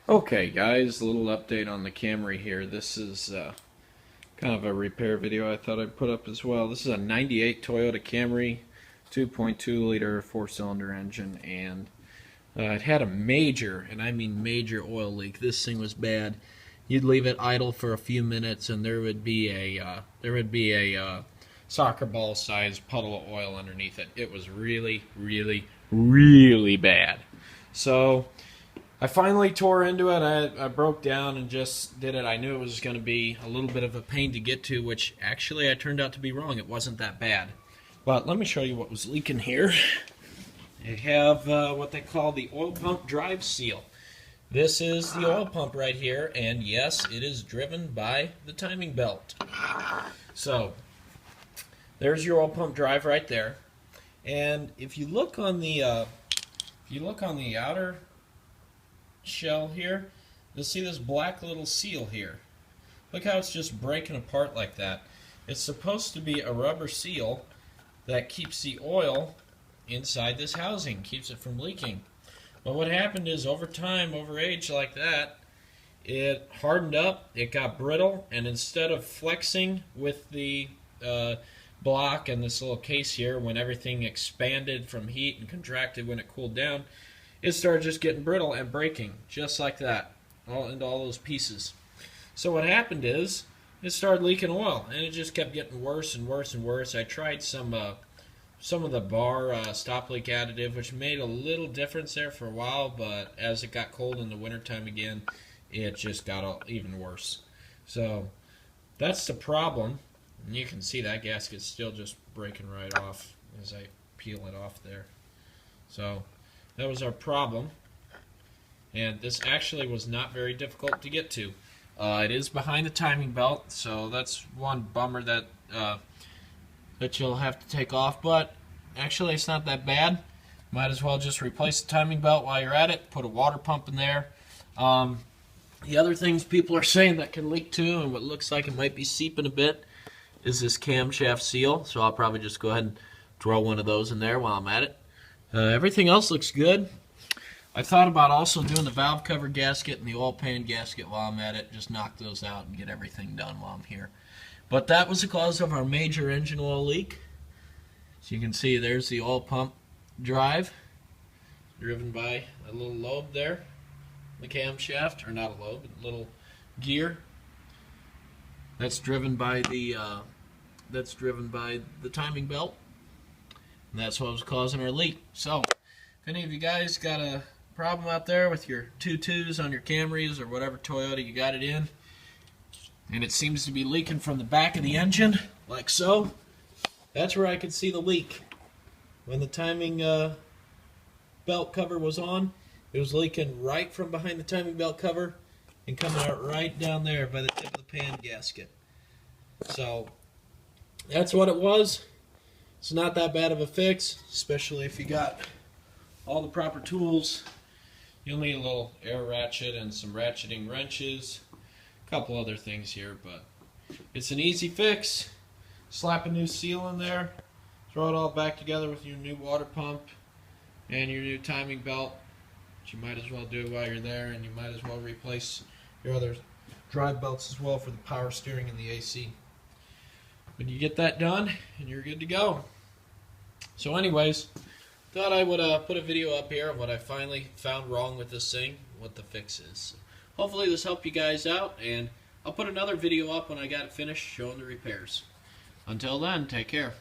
Okay guys, a little update on the Camry here. This is kind of a repair video I thought I'd put up as well. This is a 98 Toyota Camry, 2.2 liter 4-cylinder engine, and it had a major, and I mean major, oil leak. This thing was bad. You'd leave it idle for a few minutes and there would be a soccer ball sized puddle of oil underneath it. It was really, really, really bad. So I finally tore into it. I broke down and just did it. I knew it was going to be a little bit of a pain to get to, which actually I turned out to be wrong. It wasn't that bad. But let me show you what was leaking here. I have what they call the oil pump drive seal. This is the oil pump right here, and yes, it is driven by the timing belt. So there's your oil pump drive right there. And if you look on the outer shell here, you'll see this black little seal here. Look how it's just breaking apart like that. It's supposed to be a rubber seal that keeps the oil inside this housing, keeps it from leaking. But what happened is, over time, over age like that, it hardened up, it got brittle, and instead of flexing with the block and this little case here, when everything expanded from heat and contracted when it cooled down, it started just getting brittle and breaking, just like that, all into all those pieces. So what happened is, it started leaking oil, and it just kept getting worse and worse and worse. I tried some of the bar stop leak additive, which made a little difference there for a while, but as it got cold in the wintertime again, it just got even worse. So that's the problem. And you can see that gasket's still just breaking right off as I peel it off there. So that was our problem, and this actually was not very difficult to get to. It is behind the timing belt, so that's one bummer that you'll have to take off, but actually it's not that bad. Might as well just replace the timing belt while you're at it, put a water pump in there. The other things people are saying that can leak too, and what looks like it might be seeping a bit, is this camshaft seal, so I'll probably just go ahead and throw one of those in there while I'm at it. Everything else looks good. I thought about also doing the valve cover gasket and the oil pan gasket while I'm at it, just knock those out and get everything done while I'm here. But that was the cause of our major engine oil leak. So you can see there's the oil pump drive, driven by a little lobe there, the camshaft, or not a lobe, a little gear. That's driven by the timing belt, and that's what was causing our leak. So if any of you guys got a problem out there with your 2.2s on your Camrys or whatever Toyota you got it in, and it seems to be leaking from the back of the engine, like so, that's where I could see the leak. When the timing belt cover was on, it was leaking right from behind the timing belt cover and coming out right down there by the tip of the pan gasket. So that's what it was. It's not that bad of a fix, especially if you got all the proper tools. You'll need a little air ratchet and some ratcheting wrenches, a couple other things here, but it's an easy fix. Slap a new seal in there, throw it all back together with your new water pump and your new timing belt, which you might as well do while you're there, and you might as well replace your other drive belts as well for the power steering and the AC. But you get that done and you're good to go. So anyways, thought I would put a video up here of what I finally found wrong with this thing, what the fix is. Hopefully this helped you guys out, and I'll put another video up when I got it finished showing the repairs. Until then, take care.